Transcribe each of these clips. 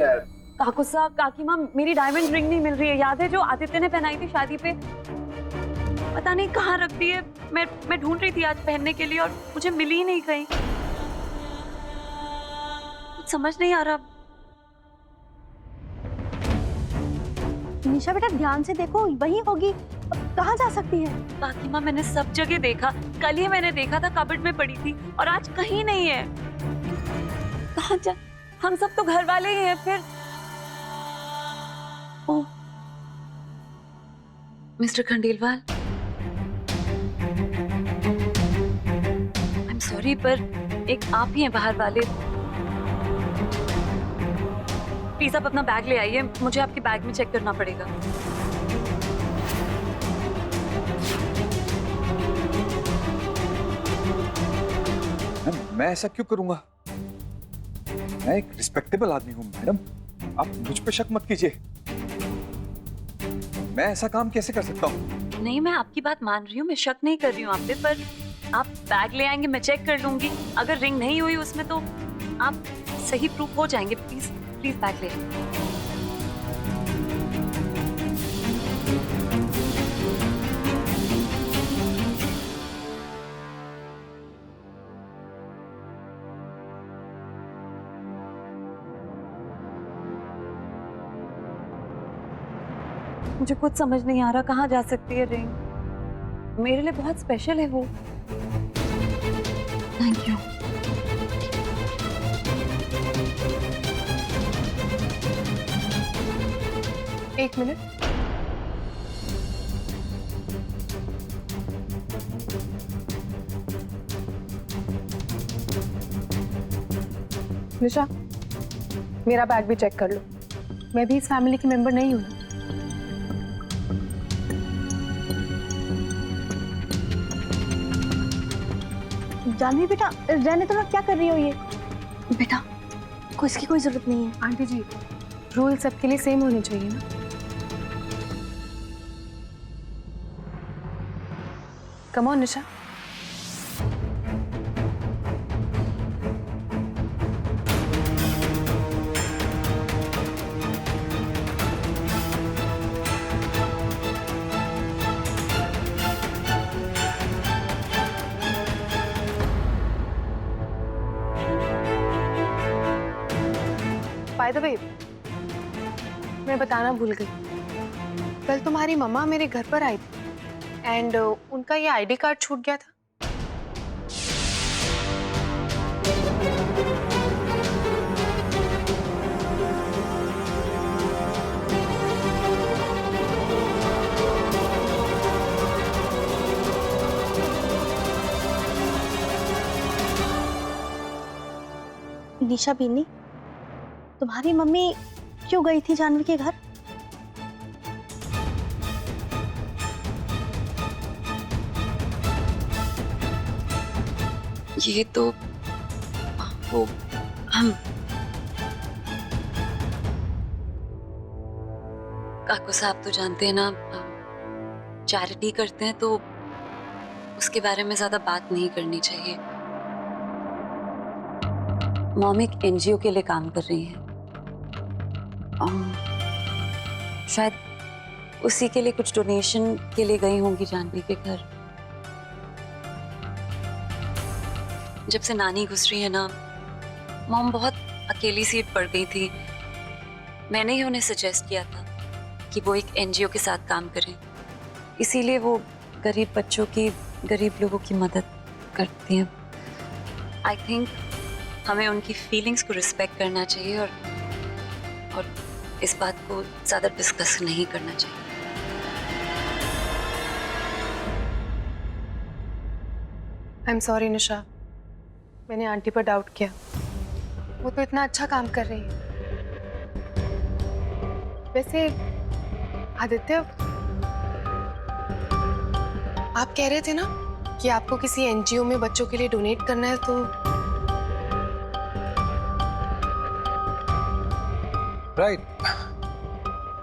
क्या है? काकू साहब, काकी माँ, मेरी डायमंड रिंग नहीं मिल रही है। याद है जो आदित्य ने पहनाई थी शादी पे? पता नहीं कहाँ रख दी है। मैं ढूंढ रही थी आज पहनने के लिए और मुझे मिली ही नहीं कहीं। कुछ समझ नहीं आ रहा। निशा बेटा ध्यान से देखो, वही होगी। अब कहाँ जा सकती है? काकी माँ, मैंने सब जगह देखा। कल ही मैंने देखा था कबर्ड में पड़ी थी और आज कहीं नहीं है। कहाँ जा? हम सब तो घर वाले ही हैं फिर। Oh, mister Khandelwal, I am sorry पर एक आप ही हैं बाहर वाले। प्लीज आप अपना बैग ले आइए, मुझे आपके बैग में चेक करना पड़ेगा। मैं ऐसा क्यों करूंगा? मैं एक रिस्पेक्टेबल आदमी हूं मैडम, आप मुझ पे शक मत कीजिए। मैं ऐसा काम कैसे कर सकता हूँ? नहीं, मैं आपकी बात मान रही हूँ, मैं शक नहीं कर रही हूँ आप पे, पर आप बैग ले आएंगे, मैं चेक कर लूंगी। अगर रिंग नहीं हुई उसमें तो आप सही प्रूफ हो जाएंगे। प्लीज प्लीज बैग ले आइए। मुझे कुछ समझ नहीं आ रहा कहाँ जा सकती है रिंग। मेरे लिए बहुत स्पेशल है वो। Thank you. एक मिनट। निशा, मेरा बैग भी चेक कर लो। मैं भी इस फैमिली की मेंबर नहीं हूँ। जानवी बेटा, रहने तो ना, क्या कर रही हो ये? बेटा को इसकी कोई जरूरत नहीं है। आंटी जी, रूल सबके लिए सेम होने चाहिए ना। Come on Nisha. By the way, मैं बताना भूल गई। कल तुम्हारी मम्मा मेरे घर पर आई थी एंड उनका ये आईडी कार्ड छूट गया था। निशा बीनी, तुम्हारी मम्मी क्यों गई थी जानवी के घर? ये तो वो हम काकू साहब तो जानते हैं ना, चैरिटी करते हैं तो उसके बारे में ज्यादा बात नहीं करनी चाहिए। मॉम एक एनजीओ के लिए काम कर रही है। शायद उसी के लिए कुछ डोनेशन के लिए गई होंगी जानवी के घर। जब से नानी गुजरी है ना, मॉम बहुत अकेली सी पड़ गई थी। मैंने ही उन्हें सजेस्ट किया था कि वो एक एनजीओ के साथ काम करें, इसीलिए वो गरीब बच्चों की, गरीब लोगों की मदद करती हैं। आई थिंक हमें उनकी फीलिंग्स को रिस्पेक्ट करना चाहिए और इस बात को ज्यादा डिस्कस नहीं करना चाहिए। आई एम सॉरी निशा, मैंने आंटी पर डाउट किया। वो तो इतना अच्छा काम कर रही है। वैसे आदित्य, आप कह रहे थे ना कि आपको किसी एनजीओ में बच्चों के लिए डोनेट करना है, तो राइट,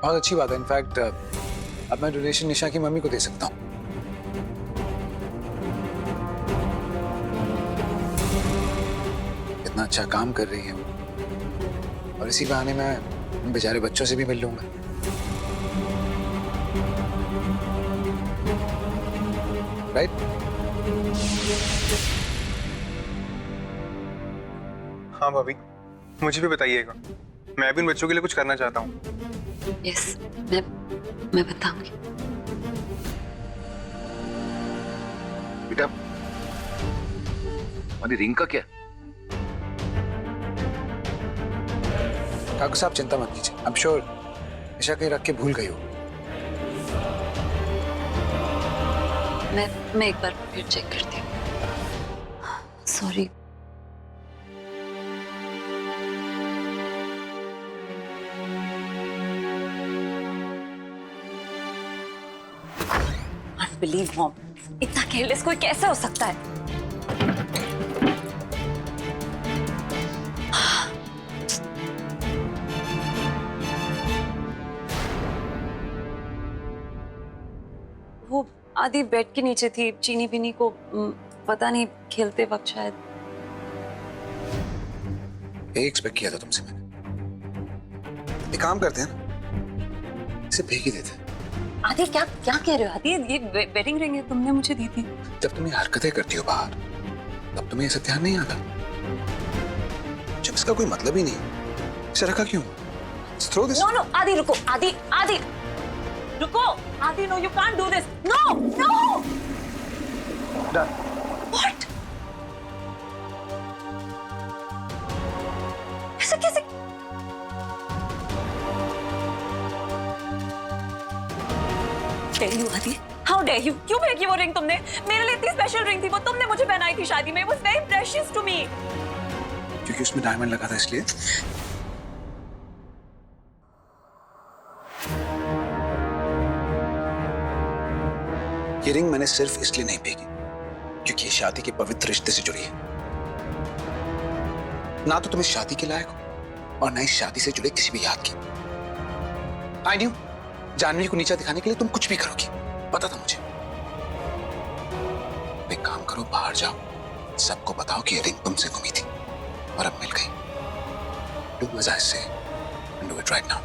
बहुत अच्छी बात है। इनफैक्ट अब मैं डोनेशन निशा की मम्मी को दे सकता हूँ। इतना अच्छा काम कर रही है वो। और इसी बहाने मैं उन बेचारे बच्चों से भी मिल लूंगा। राइट? हाँ भाभी, मुझे भी बताइएगा, मैं भी उन बच्चों के लिए कुछ करना चाहता हूँ। यस, मैं बताऊंगी। बेटा, हमारी रिंग का क्या? ठाकुर साहब चिंता मत कीजिए, आई एम श्योर निशा कहीं रख के भूल गई हो। मैं एक बार फिर चेक करती हूँ। सॉरी। अनबिलीव मॉम, इतना केयरलेस कोई कैसे हो सकता है? वो आदि बेड के नीचे थी, चीनी बीनी को पता नहीं खेलते वक्त शायद। यही एक्सपेक्ट किया था तुमसे मैंने। एक काम करते हैं ना, इसे फेंक ही देते हैं। आदि क्या क्या कह रहे हो आदि? ये वेडिंग रिंग है, तुमने मुझे दी थी। जब तुम ये हरकतें करती हो बाहर, तब तुम्हें ऐसा ध्यान नहीं आता। जब इसका कोई मतलब ही नहीं, इसे रखा क्यों? Throw this. नो आदि रुको, आदि रुको, Aadi no, you can't do this. No what? ऐसा कैसे? Dare you, आदि? How dare you? क्यों फेंकी वो रिंग तुमने? मेरे लिए इतनी स्पेशल रिंग थी वो, तुमने मुझे पहनाई थी शादी में। It was very precious to me. क्योंकि उसमें डायमंड लगा था इसलिए। ये रिंग मैंने सिर्फ इसलिए नहीं फेंकी क्योंकि ये शादी के पवित्र रिश्ते से जुड़ी है। ना तो तुम इस शादी के लायक हो और ना इस शादी से जुड़े किसी भी याद की। आई न्यू जानवी को नीचा दिखाने के लिए तुम कुछ भी करोगी, पता था मुझे। एक काम करो, बाहर जाओ, सबको बताओ कि ये रिंग तुमसे गुमी थी और अब मिल गई। Do as I say and do it right now.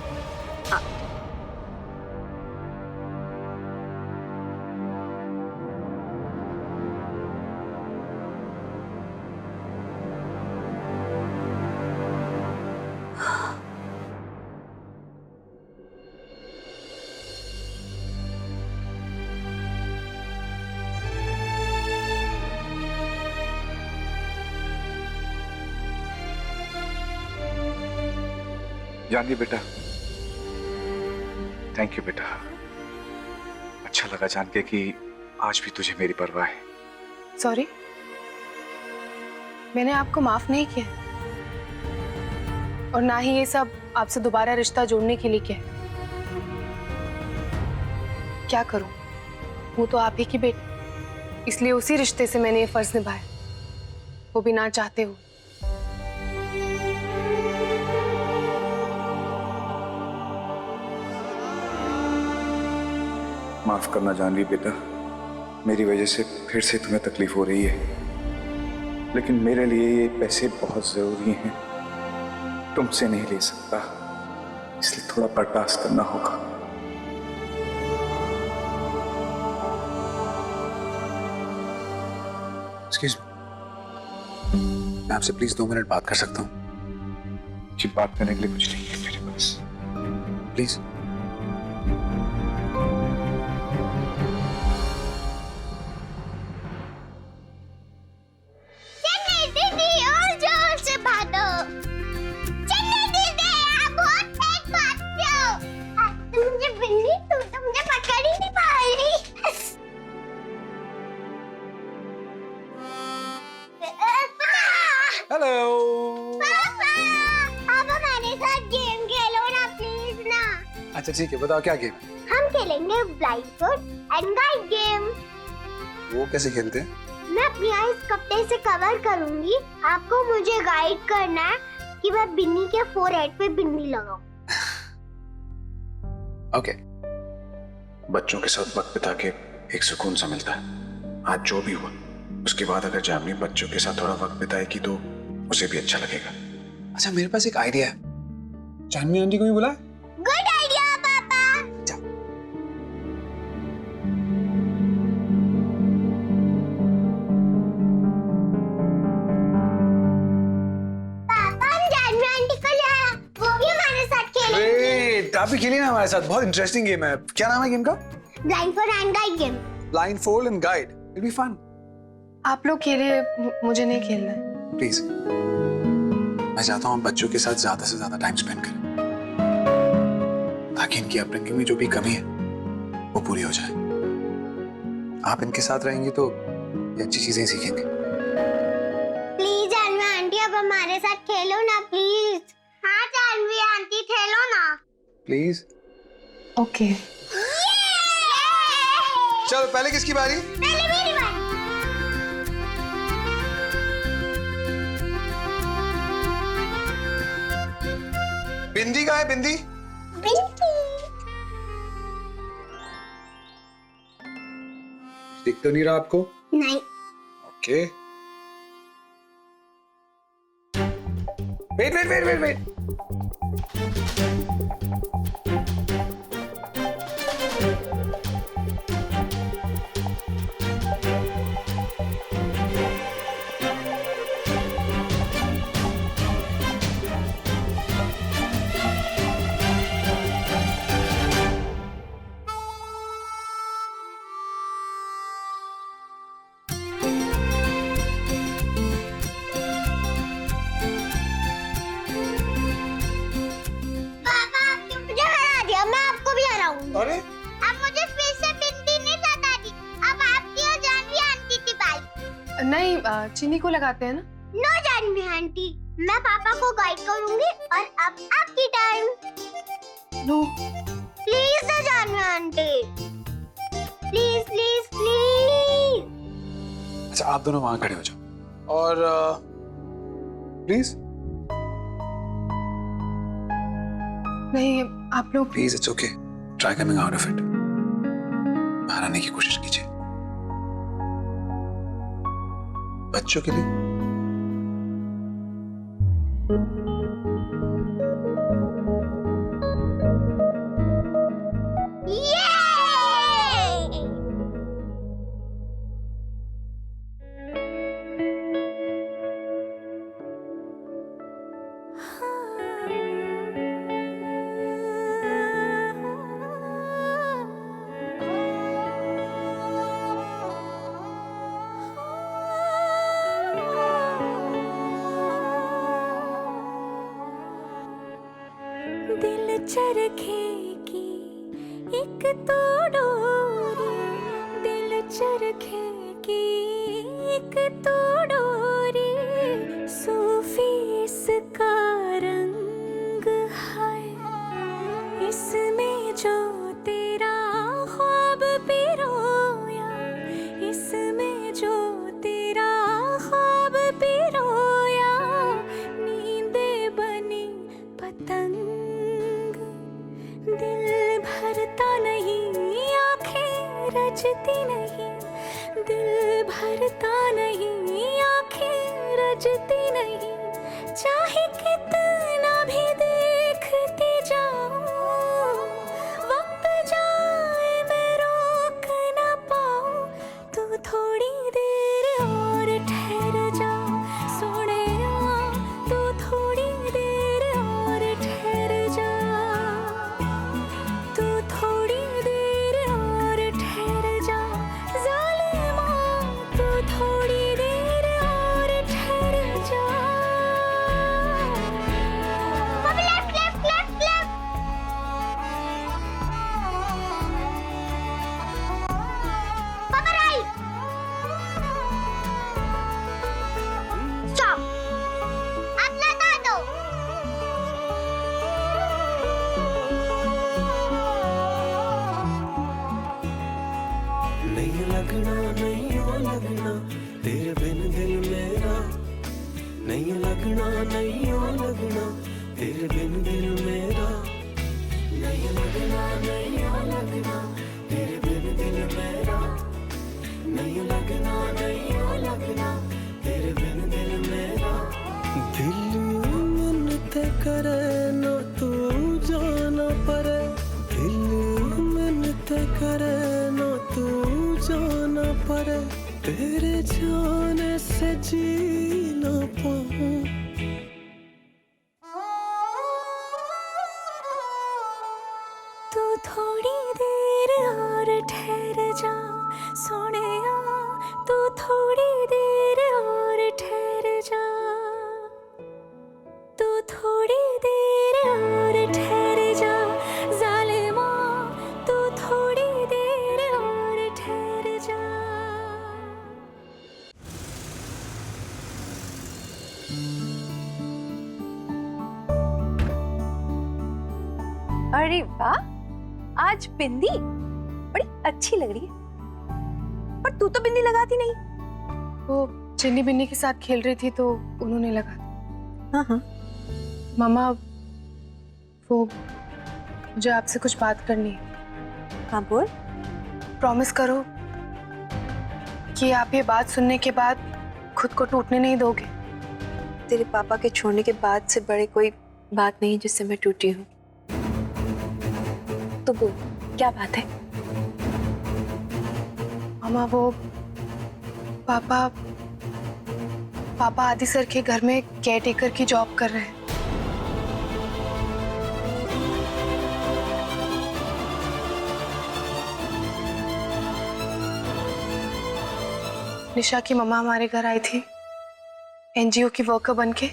Jahnavi बेटा, थैंक यू बेटा। अच्छा लगा जान के कि आज भी तुझे मेरी परवाह है। सॉरी, मैंने आपको माफ नहीं किया और ना ही ये सब आपसे दोबारा रिश्ता जोड़ने के लिए किया। क्या करूं, वो तो आप ही की बेटी, इसलिए उसी रिश्ते से मैंने ये फर्ज निभाया, वो भी ना चाहते हो। माफ करना जानवी बेटा, मेरी वजह से फिर से तुम्हें तकलीफ हो रही है, लेकिन मेरे लिए ये पैसे बहुत जरूरी हैं, तुमसे नहीं ले सकता, इसलिए थोड़ा बर्दाश्त करना होगा। एक्सक्यूज मी, मैं आपसे प्लीज 2 मिनट बात कर सकता हूँ? जी, बात करने के लिए कुछ नहीं है मेरे पास, प्लीज। अच्छा ठीक है, बताओ क्या गेम है? हम खेलेंगे ब्लाइंडफोल्ड एंड गाइड गेम। वो कैसे खेलते हैं? मैं अपनी आईज कपड़े से कवर करूंगी, आपको मुझे गाइड करना है कि मैं बिन्नी के फोरहेड पे बिन्नी लगाऊं। ओके। बच्चों के साथ वक्त बिता के एक सुकून सा मिलता है। आज जो भी हुआ उसके बाद अगर जानवी बच्चों के साथ थोड़ा वक्त बिताएगी तो उसे भी अच्छा लगेगा। अच्छा, मेरे पास एक आइडिया है, जानवी आंटी को भी बुला। गुड आइडिया पापा। पापा हम जानवी आंटी को ले आया, वो भी हमारे साथ खेलेंगे। ग्रेट, आप भी खेलिए ना हमारे साथ, बहुत इंटरेस्टिंग गेम है। क्या नाम है गेम का? Blindfold and guide game. Blindfold and guide, it be fun. आप लोग खेलिए, मुझे नहीं खेलना है। प्लीज, मैं चाहता हूँ बच्चों के साथ ज्यादा से ज्यादा टाइम स्पेंड करें, ताकि इनकी अपब्रिंगिंग में जो भी कमी है वो पूरी हो जाए। आप इनके साथ रहेंगी तो ये अच्छी चीजें सीखेंगे। प्लीज जानवी आंटी अब हमारे साथ खेलो ना प्लीज। हाँ जानवी आंटी खेलो ना प्लीज। ओके। चलो पहले किसकी बारी? पहले मेरी बारी। बिंदी कहाँ है? बिंदी दिख तो नहीं रहा आपको? नहीं। Okay, wait wait wait wait wait. अरे अब मुझे फिर से बिंदी नहीं बताती, अब आपकी और जानवी आंटी की बारी। नहीं, चीनी को लगाते हैं ना। नो जानवी आंटी, मैं पापा को गाइड करूंगी और अब आपकी टर्न। नो प्लीज ना Jahnavi aunty, please please please. अच्छा, आप दोनों वहां खड़े हो जाओ और प्लीज। नहीं, आप लोग please, it's okay, try coming out of it. बाहर आने की कोशिश कीजिए बच्चों के लिए। दिल चरखे की एक तो डोरी, दिल चरखे की एक तो डोरी, सूफी इसका रंग है, इसमें जो तेरा ख्वाब पिरोया, इसमें जो तेरा ख्वाब पिरोया, नींदे बनी पतंग, दिल भरता नहीं, आंखें रजती नहीं, दिल भरता नहीं, आंखें रजती नहीं, चाहे कितना भी देखती जाऊं, वक्त जाए मैं रोक ना पाऊं, तू थोड़ी देर और ठहर जा, सोनिया तू थोड़ी देर और ठहर जा, तू थोड़ी देर और ठहर जा, जालिमा तू थोड़ी देर और ठहर जा। Left left left left. पापा राइट। स्टॉप, अब लगा दो। नहीं लगना, नहीं ओ लगना, तेरे बिन दिल मेरा, नहीं लगना, नहीं ओ लगना, तेरे बिन दिल मेरा, नहीं लगना, नहीं ओ लगना, तेरे बिन दिल मेरा, नहीं लगना, नहीं ओ लगना, तेरे बिन दिल मेरा, दिल मिन्नत करे ना तू तू जाना पड़े, तेरे जाने से जी ना पाऊं। तू थोड़ी देर और ठहर जा सोनिया, तू थोड़ी देर और ठहर जा, तू थोड़ी देर और ठहर जा जालिमा, तू थोड़ी देर और ठहर जा। अरे वाह, आज बिंदी बड़ी अच्छी लग रही है। पर तू तो बिंदी लगाती नहीं। वो चिन्नी बिन्नी के साथ खेल रही थी तो उन्होंने लगा दी। हाँ हाँ मामा, वो मुझे आपसे कुछ बात करनी है। हाँ बोल। प्रॉमिस करो कि आप ये बात सुनने के बाद खुद को टूटने नहीं दोगे। तेरे पापा के छोड़ने के बाद से बड़े कोई बात नहीं जिससे मैं टूटी हूँ। तो बोल, क्या बात है? मामा, वो पापा आदि सर के घर में केयरटेकर की जॉब कर रहे हैं। निशा की मम्मा हमारे घर आई थी एनजीओ की वर्कर बनके।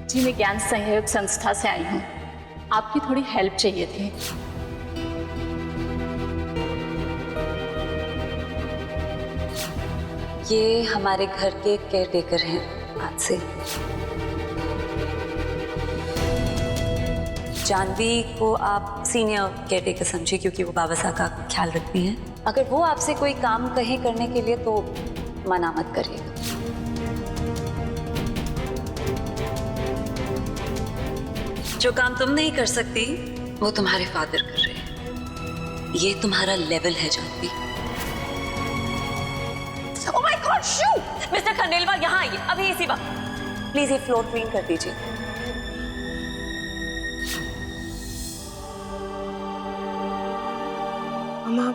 जी मैं ज्ञान सहयोग संस्था से आई हूँ, आपकी थोड़ी हेल्प चाहिए थी। ये हमारे घर के केयरटेकर हैं आज से। जानवी को आप सीनियर केयरटेकर समझिए क्योंकि वो बाबा साहब का ख्याल रखती हैं। अगर वो आपसे कोई काम कहे करने के लिए तो मना मत करिएगा। जो काम तुम नहीं कर सकती वो तुम्हारे फादर कर रहे हैं। ये तुम्हारा लेवल है Jahnavi. Oh my God, shoo! Mister Khandelwal यहाँ आइए अभी इसी वक्त। प्लीज ये फ्लोर क्लीन कर दीजिए। मामा,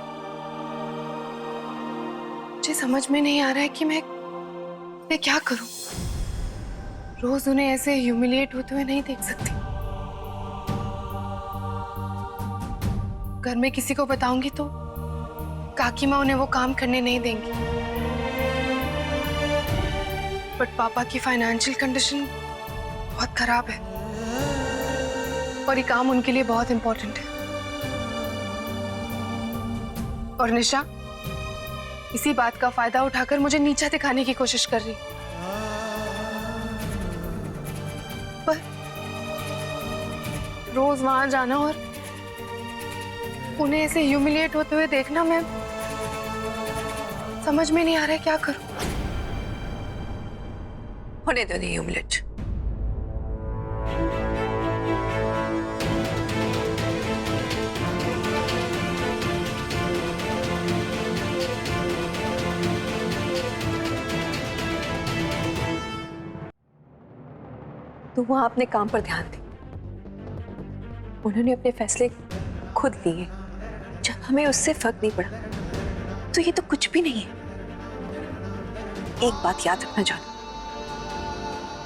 मुझे समझ में नहीं आ रहा है कि मैं क्या करूं। रोज उन्हें ऐसे ह्यूमिलिएट होते हुए नहीं देख सकती। घर में किसी को बताऊंगी तो काकी माँ उन्हें वो काम करने नहीं देंगी। बट पापा की फाइनेंशियल कंडीशन बहुत खराब है और ये काम उनके लिए बहुत इंपॉर्टेंट है। और निशा इसी बात का फायदा उठाकर मुझे नीचा दिखाने की कोशिश कर रही। पर रोज वहां जाना और उन्हें ऐसे ह्यूमिलिएट होते हुए देखना, मैं समझ में नहीं आ रहा है क्या करूं। होने दो नहीं ह्यूमिलिएट। तो वहां अपने काम पर ध्यान दी। उन्होंने अपने फैसले खुद लिए। जब हमें उससे फर्क नहीं पड़ा तो ये तो कुछ भी नहीं है। एक बात याद रखना जानू,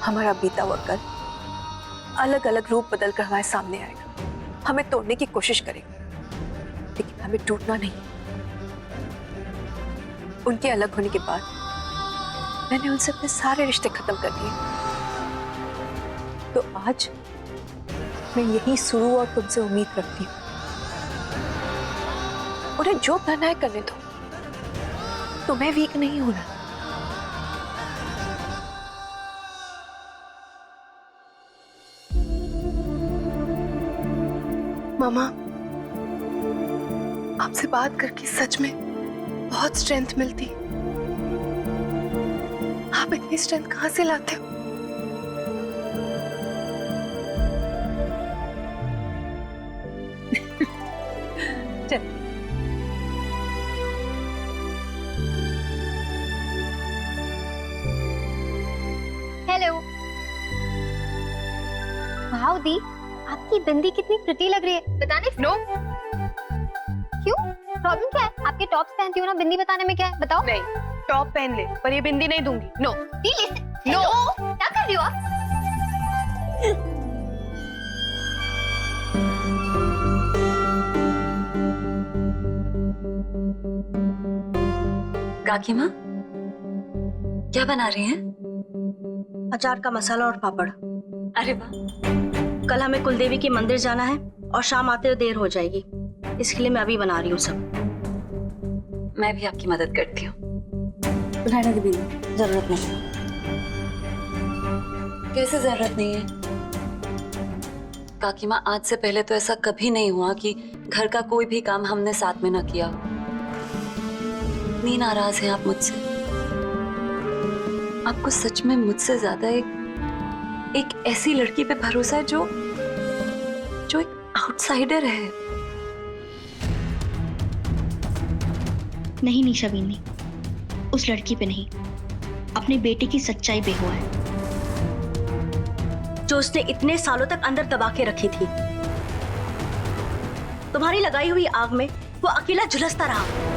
हमारा बीता हुआ कल अलग अलग रूप बदल कर हमारे सामने आएगा। हमें तोड़ने की कोशिश करेगा लेकिन हमें टूटना नहीं। उनके अलग होने के बाद मैंने उनसे अपने सारे रिश्ते खत्म कर दिए। तो आज मैं यही शुरू और तुमसे उम्मीद रखती हूँ। उन्हें जो करना है करने दो, तुम्हें वीक नहीं होना। मामा, आपसे बात करके सच में बहुत स्ट्रेंथ मिलती। आप इतनी स्ट्रेंथ कहाँ से लाते हो? चल। हेलो। वाओ दी, आपकी बिंदी कितनी प्रिटी लग रही है। बताने? नो, क्यों? प्रॉब्लम क्या है? आपके टॉप्स पहनती हो ना, बिंदी बताने में क्या है? बताओ। नहीं, टॉप पहन ले, पर ये बिंदी नहीं दूंगी। नो। नो, क्या कर रही हो आप? काकी माँ, क्या बना रही हैं? अचार का मसाला और पापड़। अरे वाह, कल हमें कुलदेवी के मंदिर जाना है और शाम आते हुए देर हो जाएगी, इसके लिए मैं अभी बना रही हूँ सब। मैं भी आपकी मदद करती हूँ। रहने दे, जरूरत नहीं। कैसे जरूरत नहीं है? काकी माँ, आज से पहले तो ऐसा कभी नहीं हुआ कि घर का कोई भी काम हमने साथ में ना किया हो। इतनी नाराज हैं आप मुझसे। आपको सच में मुझसे ज्यादा एक ऐसी लड़की पे भरोसा है जो एक आउटसाइडर है। नहीं निशा बीनी, उस लड़की पे नहीं, अपने बेटे की सच्चाई पे हुआ है, जो उसने इतने सालों तक अंदर दबा के रखी थी। तुम्हारी लगाई हुई आग में वो अकेला झुलसता रहा।